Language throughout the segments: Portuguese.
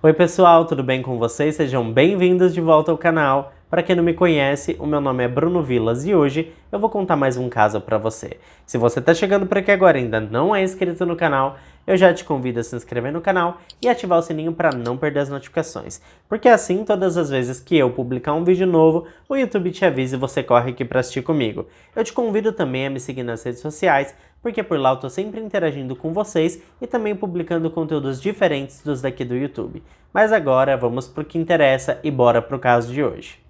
Oi pessoal, tudo bem com vocês? Sejam bem-vindos de volta ao canal. Para quem não me conhece, o meu nome é Bruno Vilas e hoje eu vou contar mais um caso para você. Se você está chegando por aqui agora e ainda não é inscrito no canal, eu já te convido a se inscrever no canal e ativar o sininho para não perder as notificações, porque assim todas as vezes que eu publicar um vídeo novo, o YouTube te avisa e você corre aqui para assistir comigo. Eu te convido também a me seguir nas redes sociais, porque por lá eu tô sempre interagindo com vocês e também publicando conteúdos diferentes dos daqui do YouTube. Mas agora vamos pro que interessa e bora pro caso de hoje.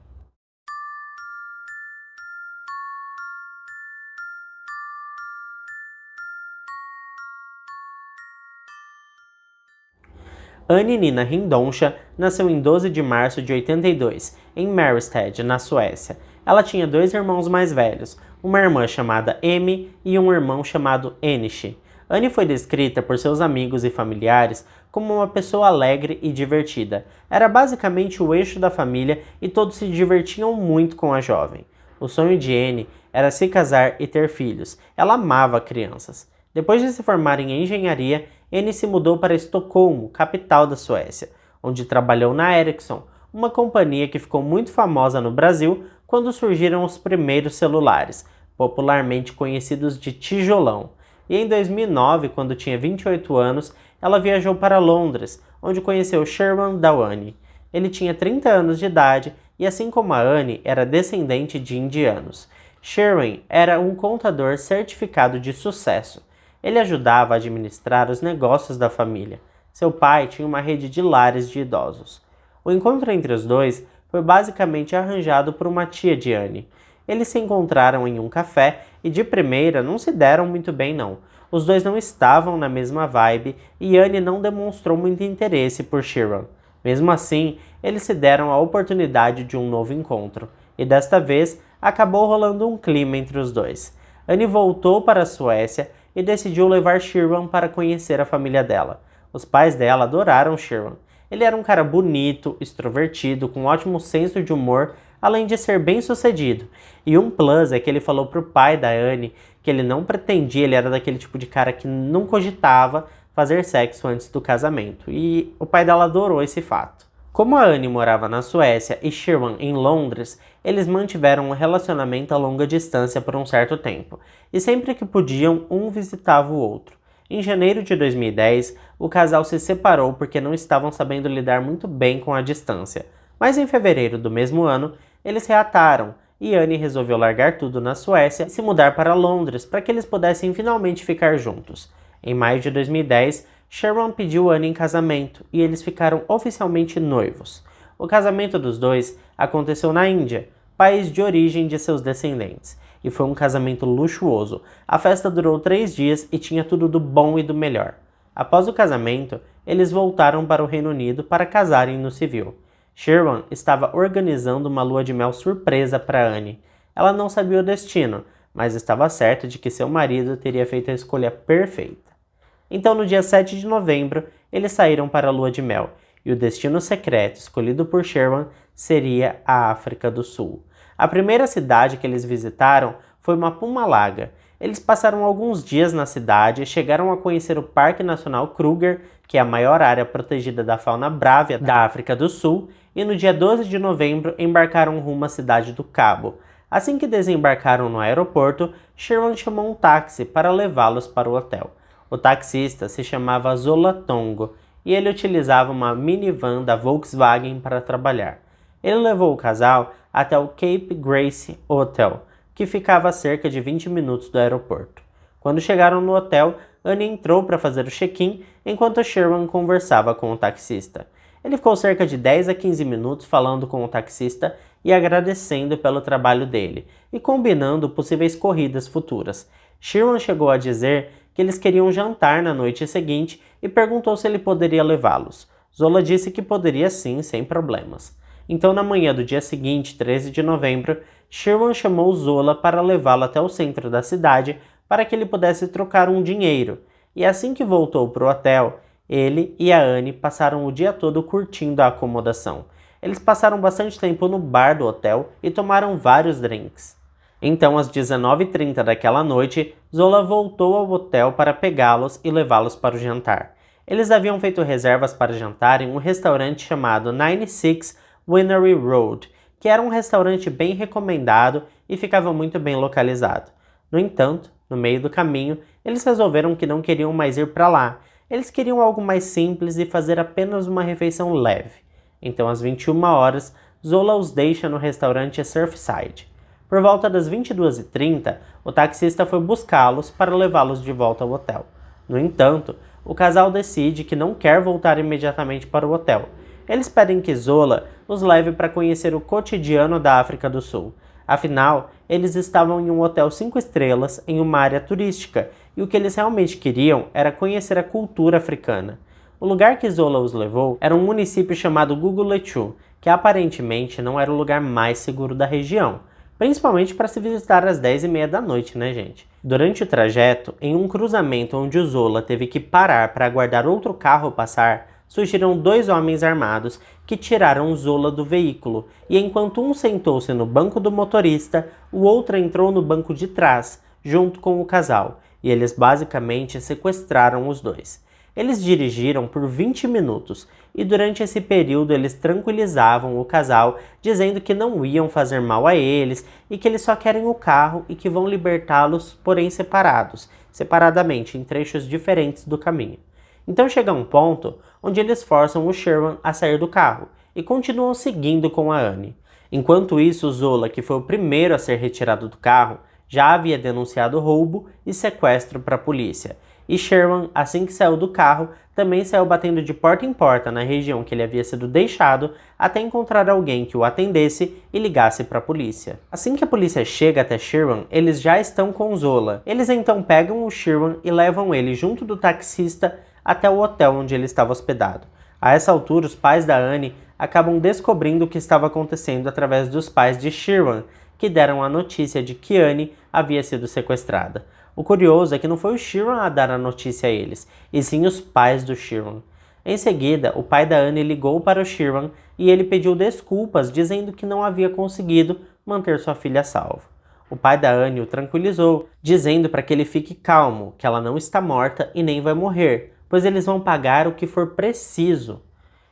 Anne Nina Hindonsha nasceu em 12 de março de 82, em Mariestad, na Suécia. Ela tinha dois irmãos mais velhos, uma irmã chamada Amy e um irmão chamado Enish. Anne foi descrita por seus amigos e familiares como uma pessoa alegre e divertida. Era basicamente o eixo da família e todos se divertiam muito com a jovem. O sonho de Anne era se casar e ter filhos. Ela amava crianças. Depois de se formar em engenharia, Anne se mudou para Estocolmo, capital da Suécia, onde trabalhou na Ericsson, uma companhia que ficou muito famosa no Brasil quando surgiram os primeiros celulares, popularmente conhecidos de tijolão. E em 2009, quando tinha 28 anos, ela viajou para Londres, onde conheceu Sherwan Dawani. Ele tinha 30 anos de idade e, assim como a Anne, era descendente de indianos. Sherwan era um contador certificado de sucesso. Ele ajudava a administrar os negócios da família. Seu pai tinha uma rede de lares de idosos. O encontro entre os dois foi basicamente arranjado por uma tia de Anne. Eles se encontraram em um café e de primeira não se deram muito bem não. Os dois não estavam na mesma vibe e Anne não demonstrou muito interesse por Sherwan. Mesmo assim, eles se deram a oportunidade de um novo encontro. E desta vez, acabou rolando um clima entre os dois. Anne voltou para a Suécia e decidiu levar Sherwan para conhecer a família dela. Os pais dela adoraram Sherwan. Ele era um cara bonito, extrovertido, com ótimo senso de humor, além de ser bem sucedido. E um plus é que ele falou pro pai da Anne que ele não pretendia, ele era daquele tipo de cara que não cogitava fazer sexo antes do casamento. E o pai dela adorou esse fato. Como a Anne morava na Suécia e Sherwan em Londres, eles mantiveram um relacionamento a longa distância por um certo tempo, e sempre que podiam, um visitava o outro. Em janeiro de 2010, o casal se separou porque não estavam sabendo lidar muito bem com a distância. Mas em fevereiro do mesmo ano, eles reataram, e Anne resolveu largar tudo na Suécia e se mudar para Londres para que eles pudessem finalmente ficar juntos. Em maio de 2010, Sherwan pediu Anne em casamento e eles ficaram oficialmente noivos. O casamento dos dois aconteceu na Índia, país de origem de seus descendentes, e foi um casamento luxuoso. A festa durou 3 dias e tinha tudo do bom e do melhor. Após o casamento, eles voltaram para o Reino Unido para casarem no civil. Sherwan estava organizando uma lua de mel surpresa para Anne. Ela não sabia o destino, mas estava certa de que seu marido teria feito a escolha perfeita. Então, no dia 7 de novembro, eles saíram para a lua de mel, e o destino secreto escolhido por Sherwan seria a África do Sul. A primeira cidade que eles visitaram foi Mpumalanga. Eles passaram alguns dias na cidade e chegaram a conhecer o Parque Nacional Kruger, que é a maior área protegida da fauna brávia da África do Sul, e no dia 12 de novembro embarcaram rumo à cidade do Cabo. Assim que desembarcaram no aeroporto, Sherwan chamou um táxi para levá-los para o hotel. O taxista se chamava Zola Tongo e ele utilizava uma minivan da Volkswagen para trabalhar. Ele levou o casal até o Cape Grace Hotel, que ficava a cerca de 20 minutos do aeroporto. Quando chegaram no hotel, Anne entrou para fazer o check-in enquanto Sherwan conversava com o taxista. Ele ficou cerca de 10 a 15 minutos falando com o taxista e agradecendo pelo trabalho dele e combinando possíveis corridas futuras. Sherwan chegou a dizer que eles queriam jantar na noite seguinte e perguntou se ele poderia levá-los. Zola disse que poderia sim, sem problemas. Então, na manhã do dia seguinte, 13 de novembro, Sherwan chamou Zola para levá-lo até o centro da cidade para que ele pudesse trocar um dinheiro. E assim que voltou para o hotel, ele e a Anne passaram o dia todo curtindo a acomodação. Eles passaram bastante tempo no bar do hotel e tomaram vários drinks. Então, às 19h30 daquela noite, Zola voltou ao hotel para pegá-los e levá-los para o jantar. Eles haviam feito reservas para jantar em um restaurante chamado 96 Winery Road, que era um restaurante bem recomendado e ficava muito bem localizado. No entanto, no meio do caminho, eles resolveram que não queriam mais ir para lá. Eles queriam algo mais simples e fazer apenas uma refeição leve. Então, às 21 horas, Zola os deixa no restaurante Surfside. Por volta das 22h30, o taxista foi buscá-los para levá-los de volta ao hotel. No entanto, o casal decide que não quer voltar imediatamente para o hotel. Eles pedem que Zola os leve para conhecer o cotidiano da África do Sul. Afinal, eles estavam em um hotel 5 estrelas em uma área turística e o que eles realmente queriam era conhecer a cultura africana. O lugar que Zola os levou era um município chamado Guguletu, que aparentemente não era o lugar mais seguro da região, principalmente para se visitar às 10h30 da noite, né, gente? Durante o trajeto, em um cruzamento onde o Zola teve que parar para aguardar outro carro passar, surgiram 2 homens armados que tiraram Zola do veículo, e enquanto um sentou-se no banco do motorista, o outro entrou no banco de trás, junto com o casal, e eles basicamente sequestraram os dois. Eles dirigiram por 20 minutos, e durante esse período eles tranquilizavam o casal, dizendo que não iam fazer mal a eles, e que eles só querem o carro e que vão libertá-los, porém separadamente, em trechos diferentes do caminho. Então chega um ponto onde eles forçam o Sherwan a sair do carro e continuam seguindo com a Annie. Enquanto isso, Zola, que foi o primeiro a ser retirado do carro, já havia denunciado roubo e sequestro para a polícia. E Sherwan, assim que saiu do carro, também saiu batendo de porta em porta na região que ele havia sido deixado até encontrar alguém que o atendesse e ligasse para a polícia. Assim que a polícia chega até Sherwan, eles já estão com Zola. Eles então pegam o Sherwan e levam ele junto do taxista até o hotel onde ele estava hospedado. A essa altura, os pais da Annie acabam descobrindo o que estava acontecendo através dos pais de Sherwan, que deram a notícia de que Annie havia sido sequestrada. O curioso é que não foi o Sherwan a dar a notícia a eles, e sim os pais do Sherwan. Em seguida, o pai da Annie ligou para o Sherwan e ele pediu desculpas, dizendo que não havia conseguido manter sua filha salva. O pai da Annie o tranquilizou, dizendo para que ele fique calmo, que ela não está morta e nem vai morrer, pois eles vão pagar o que for preciso.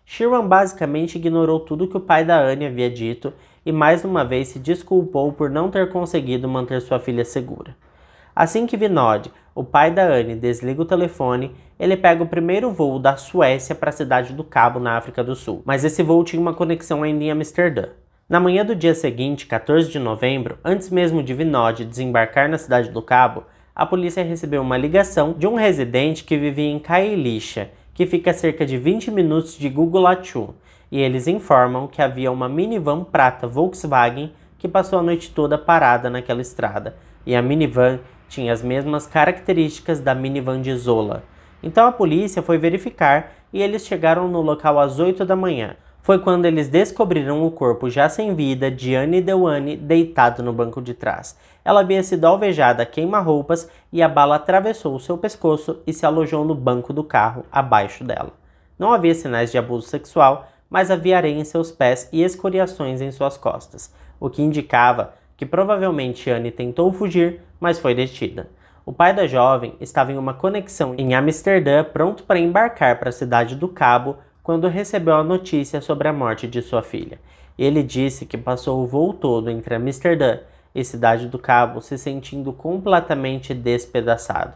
Sherwan basicamente ignorou tudo que o pai da Annie havia dito e mais uma vez se desculpou por não ter conseguido manter sua filha segura. Assim que Vinod, o pai da Annie, desliga o telefone, ele pega o primeiro voo da Suécia para a cidade do Cabo, na África do Sul, mas esse voo tinha uma conexão ainda em Amsterdã. Na manhã do dia seguinte, 14 de novembro, antes mesmo de Vinod desembarcar na cidade do Cabo, a polícia recebeu uma ligação de um residente que vivia em Khayelitsha, que fica a cerca de 20 minutos de Guguletu, e eles informam que havia uma minivan prata Volkswagen que passou a noite toda parada naquela estrada, e a minivan tinha as mesmas características da minivan de Zola. Então a polícia foi verificar e eles chegaram no local às 8 da manhã. Foi quando eles descobriram o corpo já sem vida de Annie Delany deitado no banco de trás. Ela havia sido alvejada a queima-roupas e a bala atravessou o seu pescoço e se alojou no banco do carro abaixo dela. Não havia sinais de abuso sexual, mas havia areia em seus pés e escoriações em suas costas, o que indicava que provavelmente Annie tentou fugir, mas foi detida. O pai da jovem estava em uma conexão em Amsterdã, pronto para embarcar para a cidade do Cabo, quando recebeu a notícia sobre a morte de sua filha. Ele disse que passou o voo todo entre Amsterdã e Cidade do Cabo se sentindo completamente despedaçado.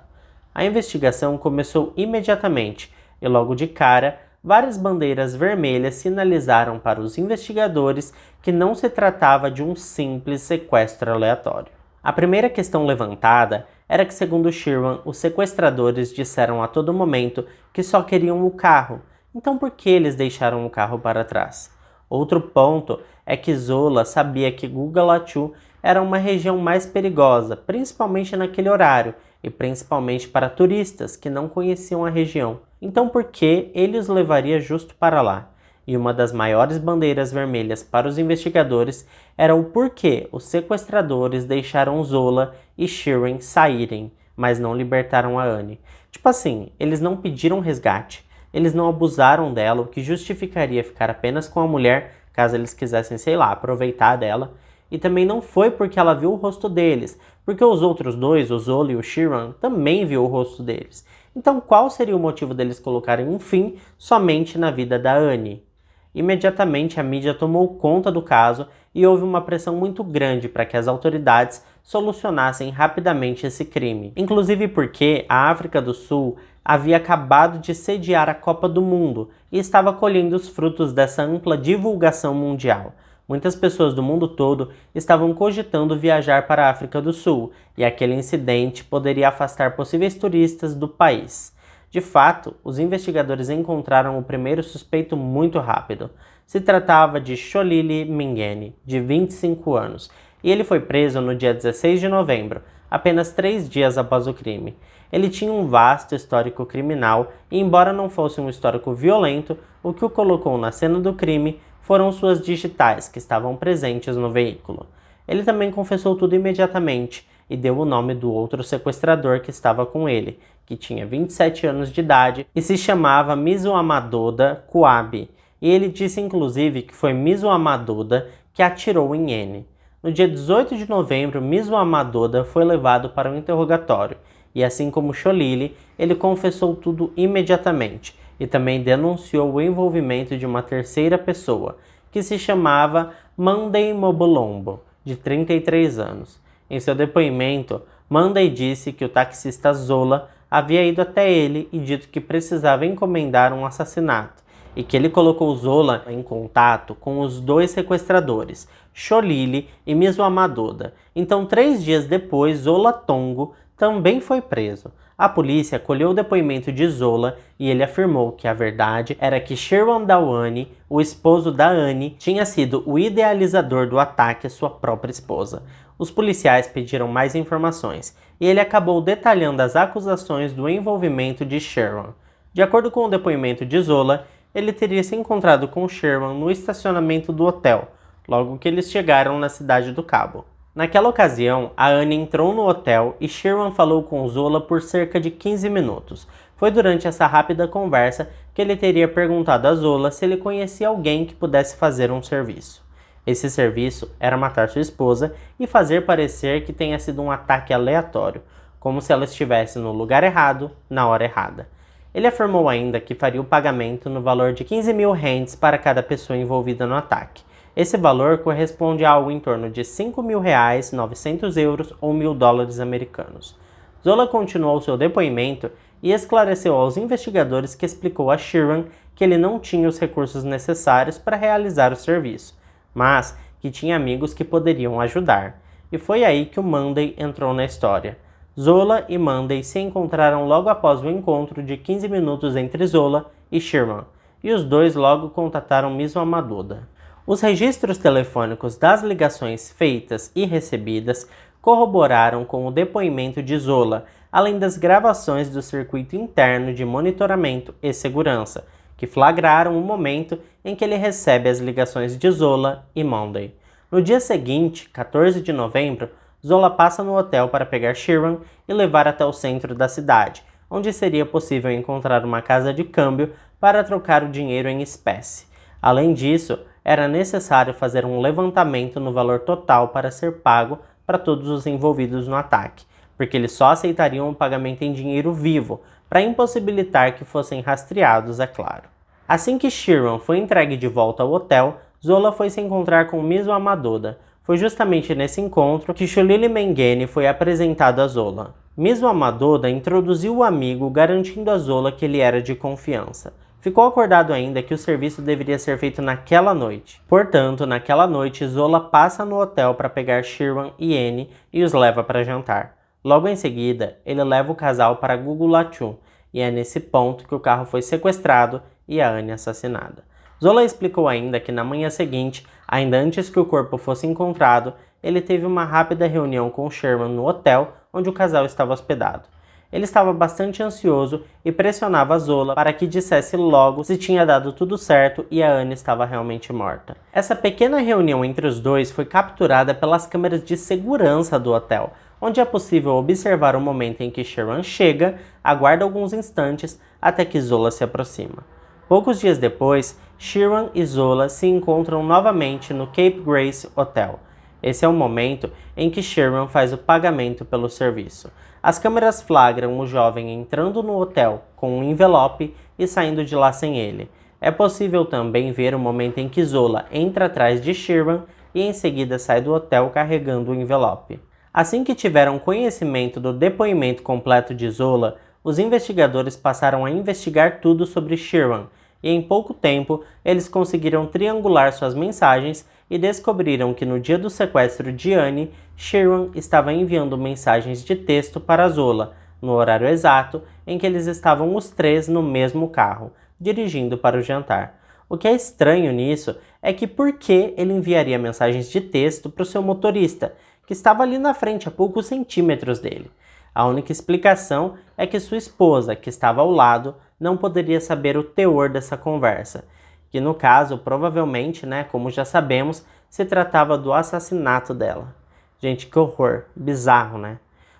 A investigação começou imediatamente e logo de cara, várias bandeiras vermelhas sinalizaram para os investigadores que não se tratava de um simples sequestro aleatório. A primeira questão levantada era que, segundo Sherwan, os sequestradores disseram a todo momento que só queriam o carro. Então por que eles deixaram o carro para trás? Outro ponto é que Zola sabia que Guguletu era uma região mais perigosa, principalmente naquele horário, e principalmente para turistas que não conheciam a região. Então por que ele os levaria justo para lá? E uma das maiores bandeiras vermelhas para os investigadores era o porquê os sequestradores deixaram Zola e Sherwan saírem, mas não libertaram a Annie. Tipo assim, eles não pediram resgate. Eles não abusaram dela, o que justificaria ficar apenas com a mulher, caso eles quisessem, sei lá, aproveitar dela. e também não foi porque ela viu o rosto deles, porque os outros dois, o Zola e o Sheeran, também viu o rosto deles. Então qual seria o motivo deles colocarem um fim somente na vida da Annie? Imediatamente a mídia tomou conta do caso e houve uma pressão muito grande para que as autoridades solucionassem rapidamente esse crime. Inclusive porque a África do Sul havia acabado de sediar a Copa do Mundo e estava colhendo os frutos dessa ampla divulgação mundial. Muitas pessoas do mundo todo estavam cogitando viajar para a África do Sul e aquele incidente poderia afastar possíveis turistas do país. De fato, os investigadores encontraram o primeiro suspeito muito rápido. Se tratava de Sholili Mingeni, de 25 anos, e ele foi preso no dia 16 de novembro, apenas 3 dias após o crime. Ele tinha um vasto histórico criminal e, embora não fosse um histórico violento, o que o colocou na cena do crime foram suas digitais que estavam presentes no veículo. Ele também confessou tudo imediatamente e deu o nome do outro sequestrador que estava com ele, que tinha 27 anos de idade e se chamava Mizuamadoda Kuabi, e ele disse inclusive que foi Mizuamadoda que atirou em N. No dia 18 de novembro, Mizuamadoda foi levado para um interrogatório, e assim como Sholili, ele confessou tudo imediatamente, e também denunciou o envolvimento de uma terceira pessoa, que se chamava Monday Mobolombo, de 33 anos. Em seu depoimento, Monday disse que o taxista Zola havia ido até ele e dito que precisava encomendar um assassinato, e que ele colocou Zola em contato com os dois sequestradores, Sholili e Mizuamadoda. Então, 3 dias depois, Zola Tongo também foi preso. A polícia colheu o depoimento de Zola e ele afirmou que a verdade era que Sherwan Dawane, o esposo da Annie, tinha sido o idealizador do ataque à sua própria esposa. Os policiais pediram mais informações e ele acabou detalhando as acusações do envolvimento de Sherwan. De acordo com o depoimento de Zola, ele teria se encontrado com Sherwan no estacionamento do hotel, logo que eles chegaram na cidade do Cabo. Naquela ocasião, a Annie entrou no hotel e Sherwan falou com Zola por cerca de 15 minutos. Foi durante essa rápida conversa que ele teria perguntado a Zola se ele conhecia alguém que pudesse fazer um serviço. Esse serviço era matar sua esposa e fazer parecer que tenha sido um ataque aleatório, como se ela estivesse no lugar errado, na hora errada. Ele afirmou ainda que faria o pagamento no valor de 15 mil rands para cada pessoa envolvida no ataque. Esse valor corresponde a algo em torno de 5 mil reais, 900 euros ou 1.000 dólares americanos. Zola continuou seu depoimento e esclareceu aos investigadores que explicou a Sherwan que ele não tinha os recursos necessários para realizar o serviço, mas que tinha amigos que poderiam ajudar. E foi aí que o Monday entrou na história. Zola e Monday se encontraram logo após o encontro de 15 minutos entre Zola e Sherwan, e os dois logo contataram Mizuamadoda. Os registros telefônicos das ligações feitas e recebidas corroboraram com o depoimento de Zola, além das gravações do circuito interno de monitoramento e segurança, que flagraram o momento em que ele recebe as ligações de Zola e Monday. No dia seguinte, 14 de novembro, Zola passa no hotel para pegar Sherwan e levar até o centro da cidade, onde seria possível encontrar uma casa de câmbio para trocar o dinheiro em espécie. Além disso, era necessário fazer um levantamento no valor total para ser pago para todos os envolvidos no ataque, porque eles só aceitariam o pagamento em dinheiro vivo, para impossibilitar que fossem rastreados, é claro. Assim que Sherwan foi entregue de volta ao hotel, Zola foi se encontrar com Mizuamadoda. Foi justamente nesse encontro que Sholili Mengeni foi apresentado a Zola. Mizuamadoda introduziu o amigo, garantindo a Zola que ele era de confiança. Ficou acordado ainda que o serviço deveria ser feito naquela noite. Portanto, naquela noite, Zola passa no hotel para pegar Sherwan e Annie e os leva para jantar. Logo em seguida, ele leva o casal para Gugulachu, e é nesse ponto que o carro foi sequestrado e a Annie assassinada. Zola explicou ainda que na manhã seguinte, ainda antes que o corpo fosse encontrado, ele teve uma rápida reunião com Sherwan no hotel onde o casal estava hospedado. Ele estava bastante ansioso e pressionava Zola para que dissesse logo se tinha dado tudo certo e a Annie estava realmente morta. Essa pequena reunião entre os dois foi capturada pelas câmeras de segurança do hotel, onde é possível observar o momento em que Sherwan chega, aguarda alguns instantes até que Zola se aproxima. Poucos dias depois, Sherwan e Zola se encontram novamente no Cape Grace Hotel. Esse é o momento em que Sherman faz o pagamento pelo serviço. As câmeras flagram o jovem entrando no hotel com um envelope e saindo de lá sem ele. É possível também ver o momento em que Zola entra atrás de Sherman e em seguida sai do hotel carregando o envelope. Assim que tiveram conhecimento do depoimento completo de Zola, os investigadores passaram a investigar tudo sobre Sherman e em pouco tempo eles conseguiram triangular suas mensagens e descobriram que no dia do sequestro de Anne, Sherman estava enviando mensagens de texto para Zola, no horário exato em que eles estavam os três no mesmo carro, dirigindo para o jantar. O que é estranho nisso é que por que ele enviaria mensagens de texto para o seu motorista, que estava ali na frente a poucos centímetros dele? A única explicação é que sua esposa, que estava ao lado, não poderia saber o teor dessa conversa, que no caso, provavelmente, como já sabemos, se tratava do assassinato dela. Gente, que horror, bizarro, né?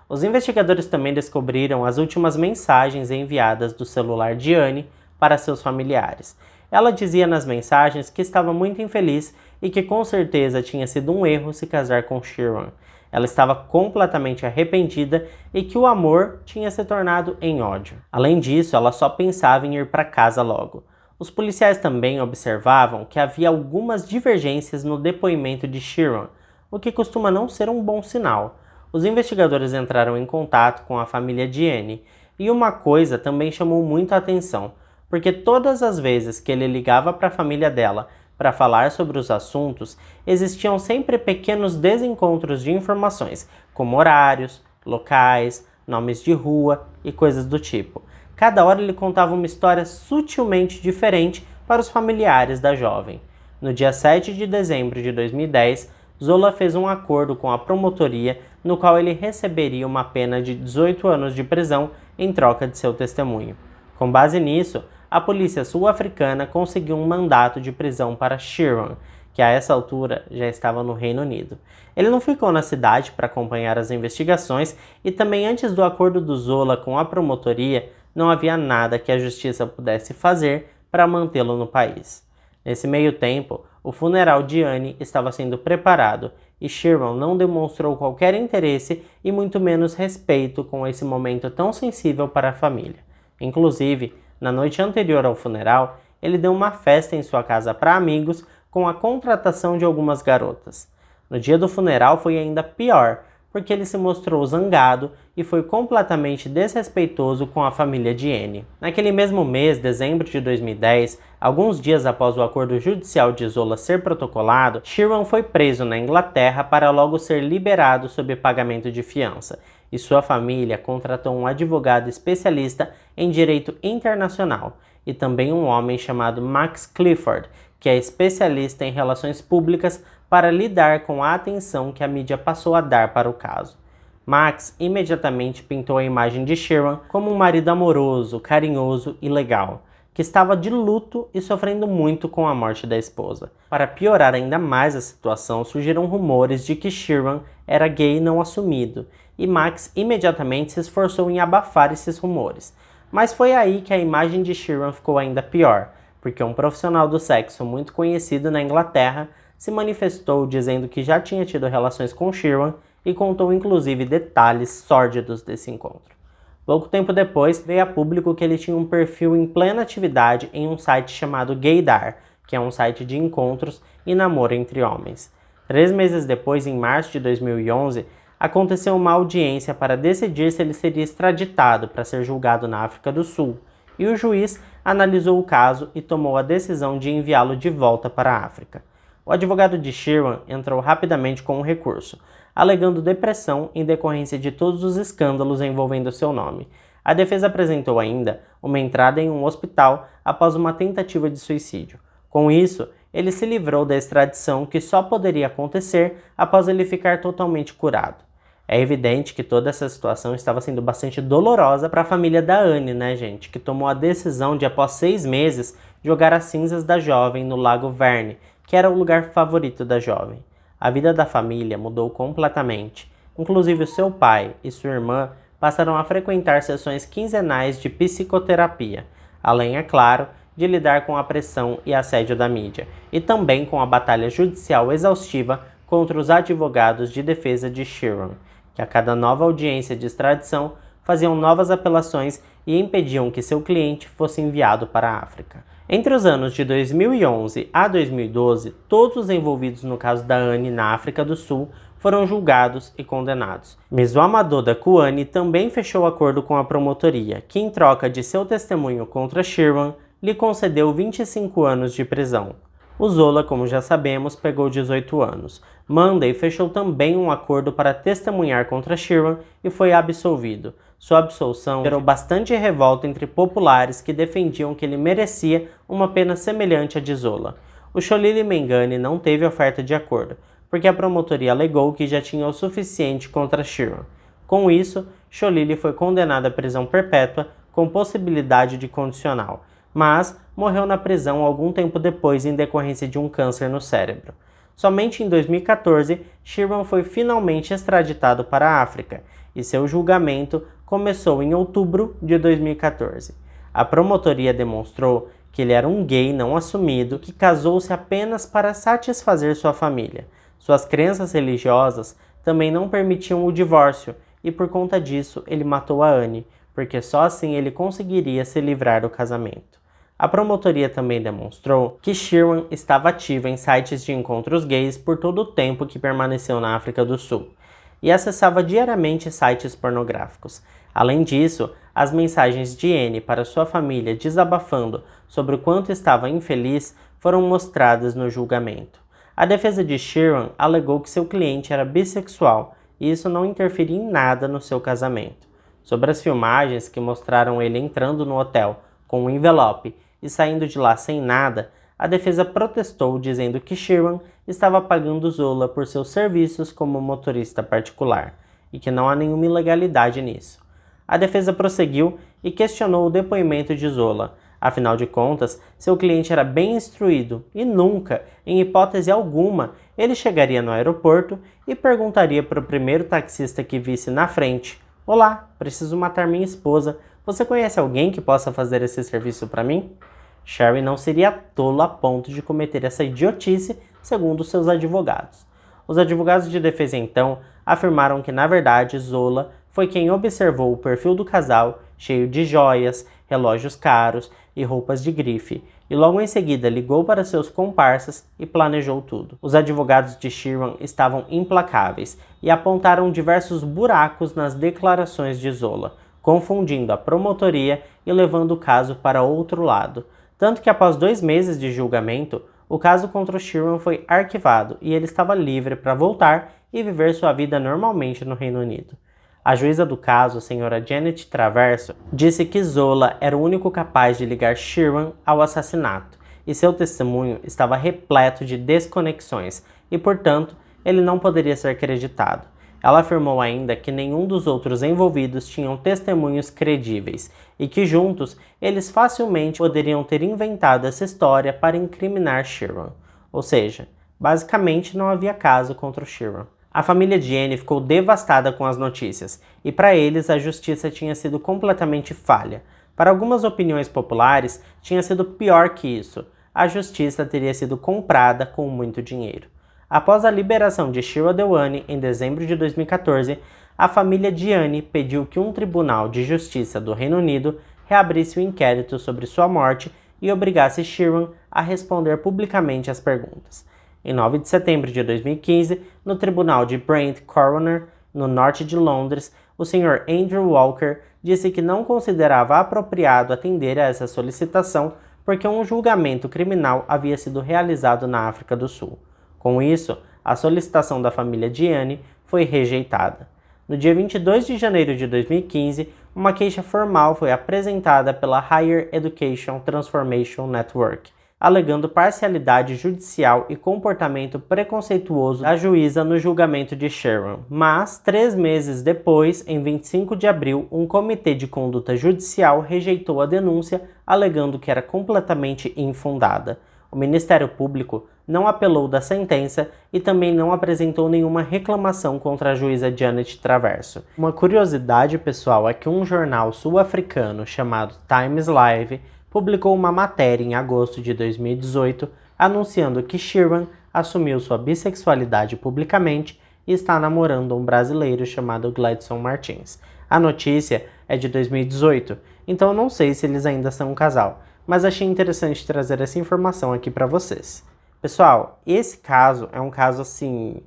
Os investigadores também descobriram as últimas mensagens enviadas do celular de Anne para seus familiares. Ela dizia nas mensagens que estava muito infeliz e que com certeza tinha sido um erro se casar com Sherman. Ela estava completamente arrependida e que o amor tinha se tornado em ódio. Além disso, ela só pensava em ir para casa logo. Os policiais também observavam que havia algumas divergências no depoimento de Sherman, o que costuma não ser um bom sinal. Os investigadores entraram em contato com a família de Anne, e uma coisa também chamou muito a atenção, porque todas as vezes que ele ligava para a família dela para falar sobre os assuntos, existiam sempre pequenos desencontros de informações, como horários, locais, nomes de rua e coisas do tipo. Cada hora ele contava uma história sutilmente diferente para os familiares da jovem. No dia 7 de dezembro de 2010, Zola fez um acordo com a promotoria no qual ele receberia uma pena de 18 anos de prisão em troca de seu testemunho. Com base nisso, a polícia sul-africana conseguiu um mandato de prisão para Sherman, que a essa altura já estava no Reino Unido. Ele não ficou na cidade para acompanhar as investigações e também antes do acordo do Zola com a promotoria, não havia nada que a justiça pudesse fazer para mantê-lo no país. Nesse meio tempo, o funeral de Anne estava sendo preparado e Sherman não demonstrou qualquer interesse e muito menos respeito com esse momento tão sensível para a família. Inclusive, na noite anterior ao funeral, ele deu uma festa em sua casa para amigos com a contratação de algumas garotas. No dia do funeral foi ainda pior, porque ele se mostrou zangado e foi completamente desrespeitoso com a família de Anne. Naquele mesmo mês, dezembro de 2010, alguns dias após o acordo judicial de Zola ser protocolado, Sherman foi preso na Inglaterra para logo ser liberado sob pagamento de fiança, e sua família contratou um advogado especialista em direito internacional e também um homem chamado Max Clifford, que é especialista em relações públicas para lidar com a atenção que a mídia passou a dar para o caso. Max imediatamente pintou a imagem de Sherman como um marido amoroso, carinhoso e legal, que estava de luto e sofrendo muito com a morte da esposa. Para piorar ainda mais a situação, surgiram rumores de que Sherman era gay não assumido, e Max imediatamente se esforçou em abafar esses rumores. Mas foi aí que a imagem de Sherman ficou ainda pior, porque um profissional do sexo muito conhecido na Inglaterra se manifestou dizendo que já tinha tido relações com Sherman e contou inclusive detalhes sórdidos desse encontro. Pouco tempo depois, veio a público que ele tinha um perfil em plena atividade em um site chamado Gaydar, que é um site de encontros e namoro entre homens. 3 meses depois, em março de 2011, aconteceu uma audiência para decidir se ele seria extraditado para ser julgado na África do Sul, e o juiz analisou o caso e tomou a decisão de enviá-lo de volta para a África. O advogado de Sherman entrou rapidamente com um recurso, alegando depressão em decorrência de todos os escândalos envolvendo seu nome. A defesa apresentou ainda uma entrada em um hospital após uma tentativa de suicídio. Com isso, ele se livrou da extradição que só poderia acontecer após ele ficar totalmente curado. É evidente que toda essa situação estava sendo bastante dolorosa para a família da Anne, gente? Que tomou a decisão de, após 6 meses, jogar as cinzas da jovem no Lago Verne, que era o lugar favorito da jovem. A vida da família mudou completamente. Inclusive, o seu pai e sua irmã passaram a frequentar sessões quinzenais de psicoterapia, além, é claro, de lidar com a pressão e assédio da mídia, e também com a batalha judicial exaustiva contra os advogados de defesa de Sheeran, que a cada nova audiência de extradição faziam novas apelações e impediam que seu cliente fosse enviado para a África. Entre os anos de 2011 a 2012, todos os envolvidos no caso da Annie na África do Sul foram julgados e condenados. Mzwamadoda Kuani também fechou acordo com a promotoria, que em troca de seu testemunho contra Sheeran, lhe concedeu 25 anos de prisão. O Zola, como já sabemos, pegou 18 anos. Monday fechou também um acordo para testemunhar contra Sheeran e foi absolvido. Sua absolução gerou bastante revolta entre populares que defendiam que ele merecia uma pena semelhante à de Zola. O Sholili Mengani não teve oferta de acordo, porque a promotoria alegou que já tinha o suficiente contra Sheeran. Com isso, Sholili foi condenado à prisão perpétua com possibilidade de condicional, mas morreu na prisão algum tempo depois em decorrência de um câncer no cérebro. Somente em 2014, Sheeran foi finalmente extraditado para a África, e seu julgamento começou em outubro de 2014. A promotoria demonstrou que ele era um gay não assumido que casou-se apenas para satisfazer sua família. Suas crenças religiosas também não permitiam o divórcio, e por conta disso ele matou a Annie, porque só assim ele conseguiria se livrar do casamento. A promotoria também demonstrou que Sheeran estava ativa em sites de encontros gays por todo o tempo que permaneceu na África do Sul, e acessava diariamente sites pornográficos. Além disso, as mensagens de Annie para sua família desabafando sobre o quanto estava infeliz foram mostradas no julgamento. A defesa de Sheeran alegou que seu cliente era bissexual e isso não interferia em nada no seu casamento. Sobre as filmagens que mostraram ele entrando no hotel com um envelope e saindo de lá sem nada, a defesa protestou dizendo que Sheeran estava pagando Zola por seus serviços como motorista particular e que não há nenhuma ilegalidade nisso. A defesa prosseguiu e questionou o depoimento de Zola. Afinal de contas, seu cliente era bem instruído e nunca, em hipótese alguma, ele chegaria no aeroporto e perguntaria para o primeiro taxista que visse na frente: "Olá, preciso matar minha esposa. Você conhece alguém que possa fazer esse serviço para mim?" Sherry não seria tolo a ponto de cometer essa idiotice, segundo seus advogados. Os advogados de defesa, então, afirmaram que, na verdade, Zola foi quem observou o perfil do casal, cheio de joias, relógios caros e roupas de grife, e logo em seguida ligou para seus comparsas e planejou tudo. Os advogados de Sheeran estavam implacáveis e apontaram diversos buracos nas declarações de Zola, confundindo a promotoria e levando o caso para outro lado. Tanto que após 2 meses de julgamento, o caso contra o Sheeran foi arquivado e ele estava livre para voltar e viver sua vida normalmente no Reino Unido. A juíza do caso, a senhora Janet Traverso, disse que Zola era o único capaz de ligar Sheeran ao assassinato, e seu testemunho estava repleto de desconexões, e portanto, ele não poderia ser acreditado. Ela afirmou ainda que nenhum dos outros envolvidos tinham testemunhos credíveis, e que juntos, eles facilmente poderiam ter inventado essa história para incriminar Sheeran. Ou seja, basicamente não havia caso contra o Sheeran. A família de Annie ficou devastada com as notícias, e para eles a justiça tinha sido completamente falha. Para algumas opiniões populares, tinha sido pior que isso. A justiça teria sido comprada com muito dinheiro. Após a liberação de Shira Delwani em dezembro de 2014, a família de Annie pediu que um tribunal de justiça do Reino Unido reabrisse o inquérito sobre sua morte e obrigasse Sheeran a responder publicamente às perguntas. Em 9 de setembro de 2015, no tribunal de Brent Coroner, no norte de Londres, o Sr. Andrew Walker disse que não considerava apropriado atender a essa solicitação porque um julgamento criminal havia sido realizado na África do Sul. Com isso, a solicitação da família de Annie foi rejeitada. No dia 22 de janeiro de 2015, uma queixa formal foi apresentada pela Higher Education Transformation Network, alegando parcialidade judicial e comportamento preconceituoso da juíza no julgamento de Sheeran. Mas, 3 meses depois, em 25 de abril, um comitê de conduta judicial rejeitou a denúncia, alegando que era completamente infundada. O Ministério Público não apelou da sentença e também não apresentou nenhuma reclamação contra a juíza Janet Traverso. Uma curiosidade, pessoal, é que um jornal sul-africano chamado Times Live publicou uma matéria em agosto de 2018 anunciando que Sheeran assumiu sua bissexualidade publicamente e está namorando um brasileiro chamado Gladson Martins. A notícia é de 2018, então eu não sei se eles ainda são um casal, mas achei interessante trazer essa informação aqui para vocês. Pessoal, esse caso é um caso assim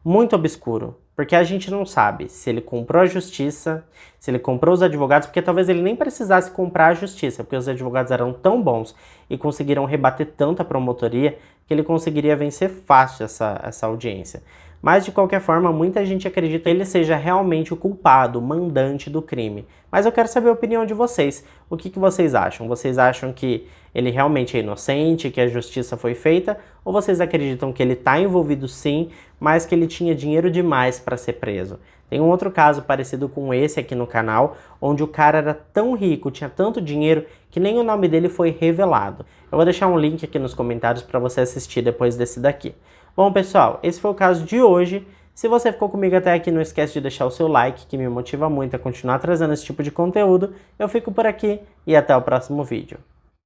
muito obscuro, porque a gente não sabe se ele comprou a justiça, se ele comprou os advogados, porque talvez ele nem precisasse comprar a justiça, porque os advogados eram tão bons e conseguiram rebater tanto a promotoria que ele conseguiria vencer fácil essa audiência. Mas, de qualquer forma, muita gente acredita que ele seja realmente o culpado, o mandante do crime. Mas eu quero saber a opinião de vocês. O que vocês acham? Vocês acham que ele realmente é inocente, que a justiça foi feita? Ou vocês acreditam que ele está envolvido sim, mas que ele tinha dinheiro demais para ser preso? Tem um outro caso parecido com esse aqui no canal, onde o cara era tão rico, tinha tanto dinheiro, que nem o nome dele foi revelado. Eu vou deixar um link aqui nos comentários para você assistir depois desse daqui. Bom, pessoal, esse foi o caso de hoje. Se você ficou comigo até aqui, não esquece de deixar o seu like, que me motiva muito a continuar trazendo esse tipo de conteúdo. Eu fico por aqui e até o próximo vídeo.